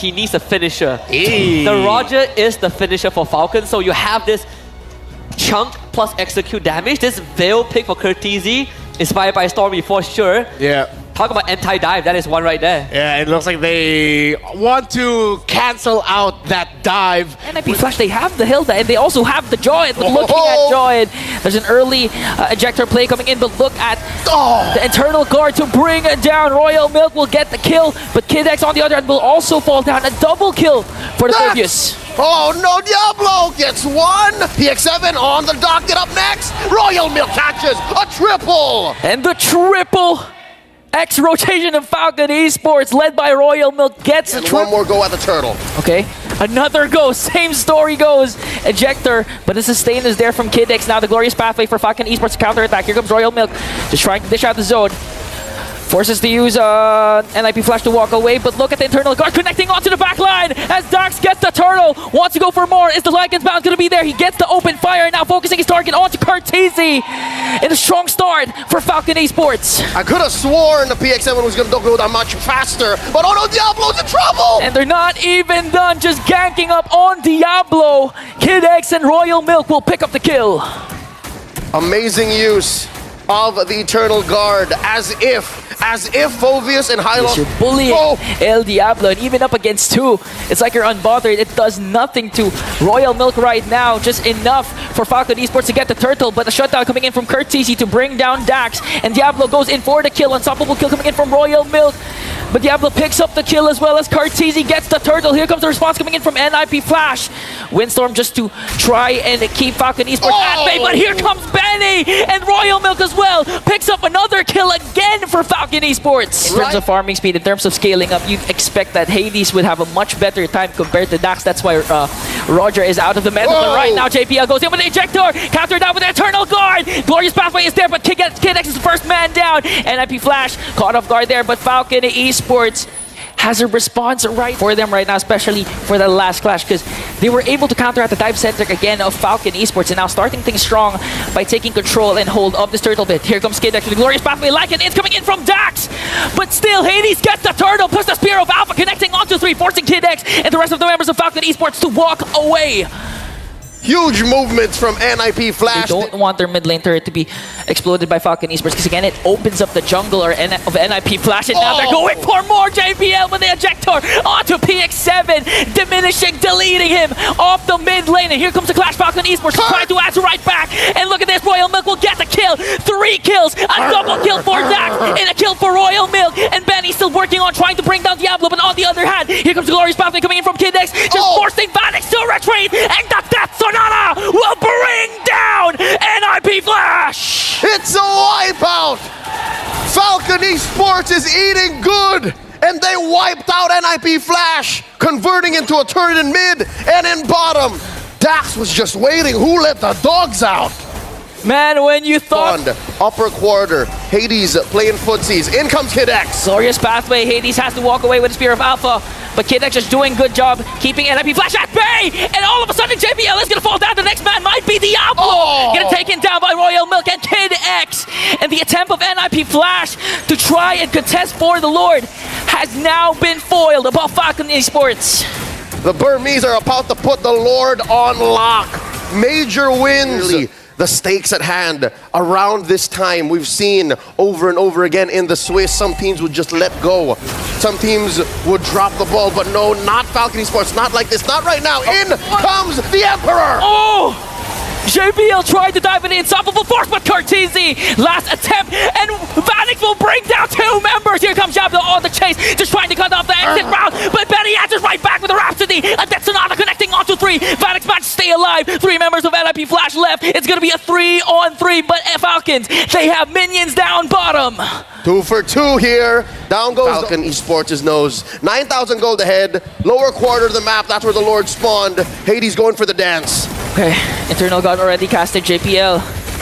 he needs a finisher. Hey. The Roger is the finisher for Falcon, so you have this chunk plus execute damage. This Veil pick for Curtizi, inspired by Stormy for sure. Yeah. Talk about anti-dive, that is one right there. Yeah, it looks like they want to cancel out that dive. NIP Flash, they have the Hilda and they also have the Joy. But looking at Joy, there's an early ejector play coming in, but look at the internal guard to bring it down. Royal Milk will get the kill, but Kid X on the other hand will also fall down. A double kill for the Phobius. Oh no, Diablo gets one! PX7 on the docket up next! Royal Milk catches a triple! And the triple X rotation of Falcon Esports led by Royal Milk gets a triple. One more go at the turtle. Okay, another go, same story goes. Ejector, but the sustain is there from Kid X. Now the glorious pathway for Falcon Esports to counter-attack. Here comes Royal Milk, just trying to dish out the zone. Forces to use NIP Flash to walk away, but look at the internal guard connecting onto the back line as Dax gets the turtle. Wants to go for more. Is the Lycan's bound going to be there? He gets the open fire, now focusing his target onto Cartesi. In a strong start for Falcon Esports. I could have sworn the PX7 was going to go that much faster, but oh no, Diablo's in trouble! And they're not even done, just ganking up on Diablo. Kid X and Royal Milk will pick up the kill. Amazing use of the Eternal Guard, as if Phobius and Hylos should bully El Diablo, and even up against two, it's like you're unbothered. It does nothing to Royal Milk right now, just enough for Falcon Esports to get the turtle, but the shutdown coming in from Curtizi to bring down Dax, and Diablo goes in for the kill. Unstoppable kill coming in from Royal Milk, but Diablo picks up the kill as well as Cartesi gets the turtle. Here comes the response coming in from NIP Flash. Windstorm just to try and keep Falcon Esports at bay, but here comes Benny, and Royal Milk as well picks up another kill again for Falcon Esports. In terms of farming speed, in terms of scaling up, you'd expect that Hades would have a much better time compared to Dax. That's why Roger is out of the meta. But right now, JPL goes in with the ejector, counter down with the Eternal Guard. Glorious Pathway is there, but Kid X is the first man down. NIP Flash caught off guard there, but Falcon Esports has a response right for them right now, especially for the last clash, because they were able to counter at the dive center again of Falcon Esports, and now starting things strong by taking control and hold of this turtle bit. Here comes Kid X with the glorious pathway, like it's coming in from Dax, but still Hades gets the turtle, plus the Spear of Alpha connecting onto three, forcing Kid X and the rest of the members of Falcon Esports to walk away. Huge movements from NIP Flash. They don't want their mid lane turret to be exploded by Falcon Esports, because again, it opens up the jungle of NIP Flash, and now they're going for more. JPL with the ejector onto PX7, diminishing, deleting him off the mid lane. And here comes the clash. Falcon Esports trying to answer right back. And look at this, Royal Milk will get the kill. 3 kills, a double kill for Dax, and a kill for Royal Milk. And Benny still working on trying to bring down Diablo, but on the other hand, here comes the glorious pathway coming in from Kid X, just forcing Vanix to retreat, and the Death Sonata will bring down NIP Flash! It's a wipeout! Falcon Esports is eating good! And they wiped out NIP Flash, converting into a turret in mid and in bottom. Dax was just waiting. Who let the dogs out? Man, when you thought... Upper quarter, Hades playing footsies. In comes Kid X. Glorious pathway, Hades has to walk away with the Spear of Alpha, but Kid X just doing good job keeping NIP Flash at bay, and all of a sudden JBL is gonna fall down. The next man might be Diablo, getting taken down by Royal Milk and Kid X, and the attempt of NIP Flash to try and contest for the Lord has now been foiled above Falcon Esports. The Burmese are about to put the Lord on lock. Major wins. The stakes at hand around this time, we've seen over and over again in the Swiss, some teams would just let go. Some teams would drop the ball, but no, not Falcon Esports, not like this, not right now. In comes the Emperor! Oh! JBL tried to dive in the unstoppable force, but Cartesi, last attempt, and Vanix will bring down 2 members. Here comes Diablo on the chase, just trying to cut off the exit route, but Benny answers right back with a Rhapsody. A Death Sonata connecting onto 3. Vanix managed to stay alive. 3 members of NIP Flash left. It's going to be a 3-on-3, but Falcons, they have minions down bottom. 2 for 2 here. Down goes Falcon Esports' nose. 9,000 gold ahead. Lower quarter of the map, that's where the Lord spawned. Hades going for the dance. Okay, Eternal God already casted. JPL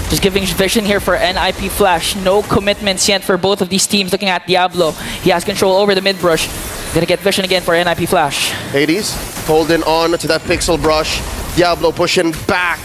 just giving vision here for NIP Flash. No commitments yet for both of these teams. Looking at Diablo, he has control over the mid brush. Gonna get vision again for NIP Flash. Hades holding on to that pixel brush. Diablo pushing back.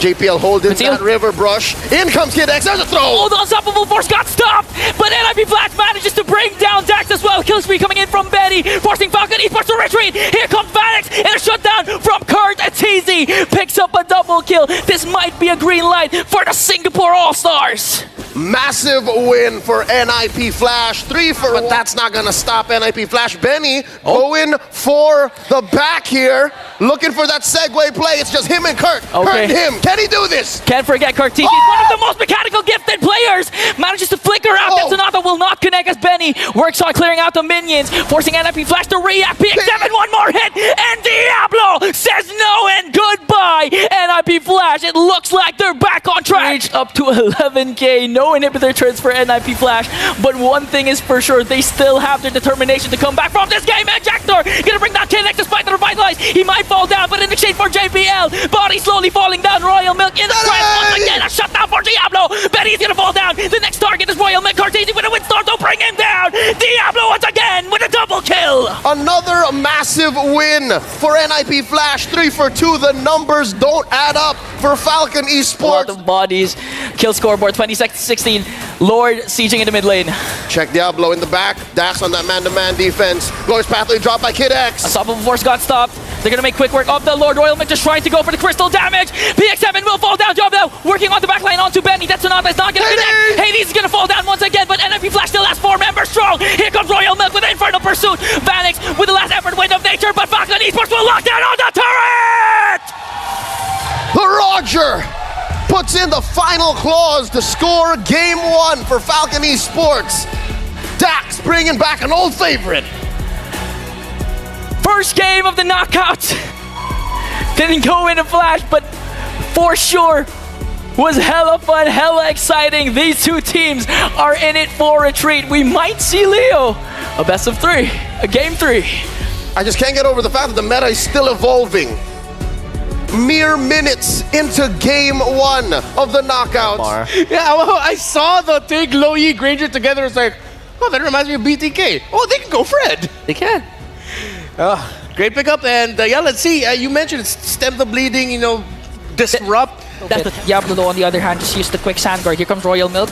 JPL holding Conceal. that river brush. In comes Kid X. There's a throw. Oh, the unstoppable force got stopped, but NIP Flash manages to bring down Dax as well. Kill spree coming in from Benny, forcing Falcon Esports to retreat. Here comes Vanix, and a shutdown from Kurt. Teasy picks up a double kill. This might be a green light for the Singapore All-Stars. Massive win for NIP Flash. 3 for 1. But that's not gonna stop NIP Flash. Benny going for the back here. Looking for that segue play. It's just him and Kurt. Kurt and him. Can he do this? Can't forget Kurt. He's one of the most mechanical gifted players. Manages to flicker out. That Sonata will not connect as Benny works on clearing out the minions, forcing NIP Flash to react. PX7, one more hit, and Diablo says no and goodbye. NIP Flash, it looks like they're back on track. Reached up to 11k. No inhibitor turns for NIP Flash, but one thing is for sure, they still have their determination to come back from this game. Ejector gonna bring down Kinex despite the revitalize. He might fall down, but in exchange for JPL, body slowly falling down. Royal Milk in the trap once again. A shutdown for Diablo. Benny's gonna fall down. The next target is Royal Milk. Cartesi with a windstorm to bring him down. Diablo once again with a double kill. Another massive win for NIP Flash. 3 for 2. The numbers don't add up for Falcon A lot Esports. of bodies. Kill scoreboard 26-16. Lord sieging in the mid lane. Check Diablo in the back. Dax on that man-to-man defense. Glorious Pathway drop by Kid X. Unstoppable force got stopped. They're gonna make quick work of the Lord. Royal Milk just trying to go for the crystal damage. PX7 will fall down. Job now working on the backline onto Benny. That Sonata is not gonna connect. Hades is gonna fall down once again, but NIP Flash still has 4 members strong. Here comes Royal Milk with the Infernal Pursuit. Vanix with the last effort wind of nature, but Falcon Esports will lock down on the turret! The Roger puts in the final clause to score game 1 for Falcon Esports. Dax bringing back an old favorite. First game of the knockout. Didn't go in a flash, but for sure was hella fun, hella exciting. These two teams are in it for a treat. We might see Leo a best of 3, a game 3. I just can't get over the fact that the meta is still evolving. Mere minutes into game 1 of the knockouts. Yeah, well, I saw the Tig, Low Yi, Granger together. It's like, oh, that reminds me of BTK. Oh, they can go Fred. They can. Great pickup, and yeah, let's see. You mentioned it's stem the bleeding, you know, disrupt. That's Diablo though, on the other hand, just used the quick sand guard. Here comes Royal Milk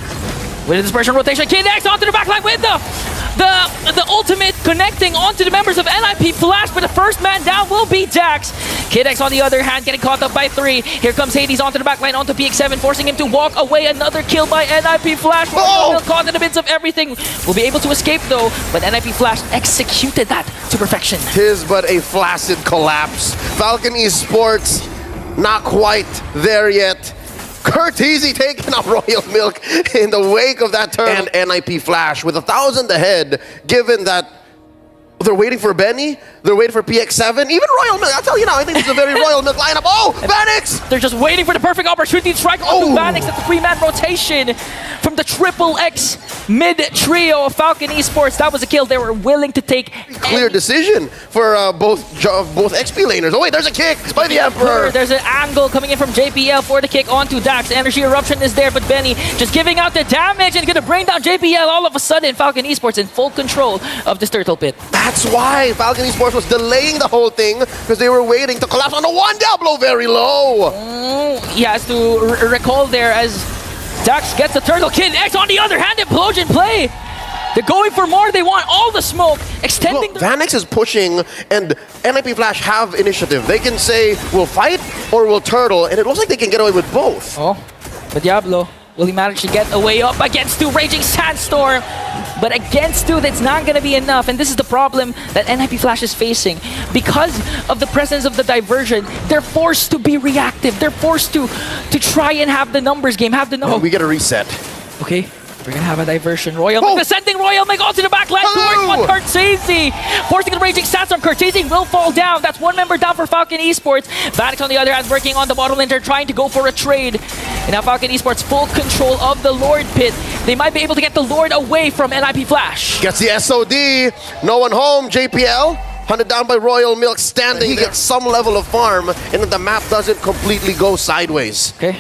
with a dispersion rotation. Kinex onto the backline with the ultimate connecting onto the members of NIP Flash, but the first man down will be Dax. Kinex on the other hand getting caught up by 3. Here comes Hades onto the backline onto PX7, forcing him to walk away. Another kill by NIP Flash. Royal Milk caught in the midst of everything. Will be able to escape though, but NIP Flash executed that to perfection. Tis but a flaccid collapse. Falcon Esports not quite there yet. Curteasy taking out Royal Milk in the wake of that turn. And NIP Flash with 1,000 ahead, given that they're waiting for Benny, they're waiting for PX7, even Royal Milk. I'll tell you now, I think this is a very Royal Milk lineup. Oh, Vanix! They're just waiting for the perfect opportunity to strike onto Vanix at the 3-man rotation from the Triple X mid-trio of Falcon Esports. That was a kill they were willing to take. Clear decision for both XP laners. Oh wait, there's a kick by the Emperor. There's an angle coming in from JPL for the kick onto Dax. Energy Eruption is there, but Benny just giving out the damage and gonna bring down JPL all of a sudden. Falcon Esports in full control of this turtle pit. That's why Falcon Esports was delaying the whole thing, because they were waiting to collapse on the one Diablo very low. He has to recall there as Dax gets the turtle. Kid X on the other hand, implosion play. They're going for more. They want all the smoke, extending. Look, Vanix is pushing, and NIP Flash have initiative. They can say we'll fight or we'll turtle, and it looks like they can get away with both. Oh, but Diablo, will he manage to get away up against 2 Raging Sandstorm? But against 2, that's not going to be enough. And this is the problem that NIP Flash is facing. Because of the presence of the diversion, they're forced to be reactive. They're forced to try and have the numbers game, have the numbers. Oh, we get a reset. Okay, we're going to have a diversion. Royal Milk descending. Royal Milk onto the back line. Towards Curtesi. Forcing the Raging Sandstorm. Curtesi will fall down. That's 1 member down for Falcon Esports. Vanix on the other hand working on the bottom lane. They're trying to go for a trade. And now Falcon Esports full control of the Lord pit. They might be able to get the Lord away from NIP Flash. Gets the SOD. No one home. JPL hunted down by Royal Milk, standing. He gets some level of farm, and the map doesn't completely go sideways. Okay.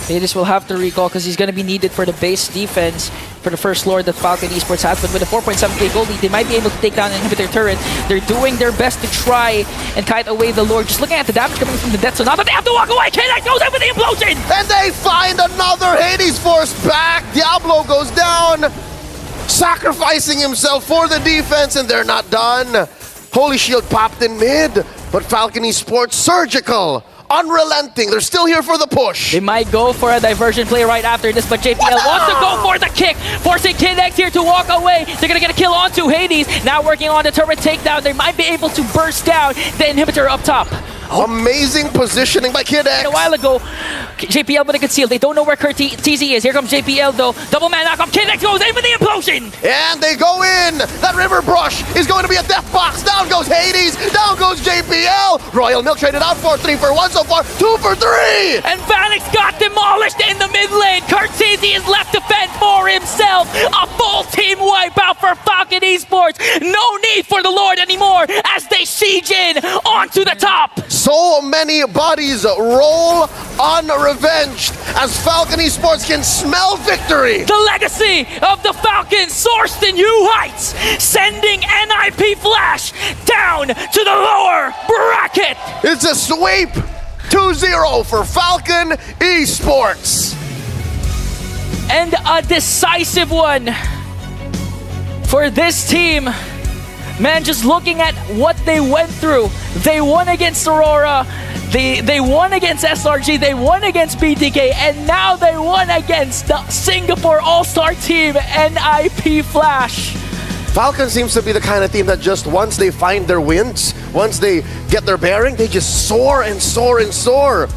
Hades will have to recall because he's going to be needed for the base defense. for the first Lord that Falcon Esports has, but with a 4.7k gold lead, they might be able to take down an inhibitor turret. They're doing their best to try and kite away the Lord. Just looking at the damage coming from the death, so now that they have to walk away, KNX goes in with the implosion! And they find another Hades Force back. Diablo goes down, sacrificing himself for the defense, and they're not done. Holy Shield popped in mid, but Falcon Esports surgical, unrelenting. They're still here for the push. They might go for a diversion play right after this, but JPL wants to go for the kick, forcing KNX here to walk away. They're gonna get a kill onto Hades. Now working on the turret takedown. They might be able to burst down the inhibitor up top. Amazing positioning by Kid X. A while ago, JPL with a conceal. They don't know where TZ is. Here comes JPL though. Double man knock up. KNX goes in for the implosion. And they go in. That river brush is going to be a death box. Down goes Hades. Down goes JPL. Royal Milk traded out for 3 for 1 so far. 2 for 3. And Vanix got demolished in the mid lane. TZ is left to fend for himself. A full team wipeout for Falcon Esports. No need for the Lord anymore as they siege in onto the top. So many bodies roll unrevenged as Falcon Esports can smell victory. The legacy of the Falcons soars to new heights, sending NIP Flash down to the lower bracket. It's a sweep. 2-0 for Falcon Esports. And a decisive one for this team. Man, just looking at what they went through. They won against Aurora, they won against SRG, they won against BTK, and now they won against the Singapore All-Star team, NIP Flash. Falcon seems to be the kind of team that just once they find their wins, once they get their bearing, they just soar and soar and soar.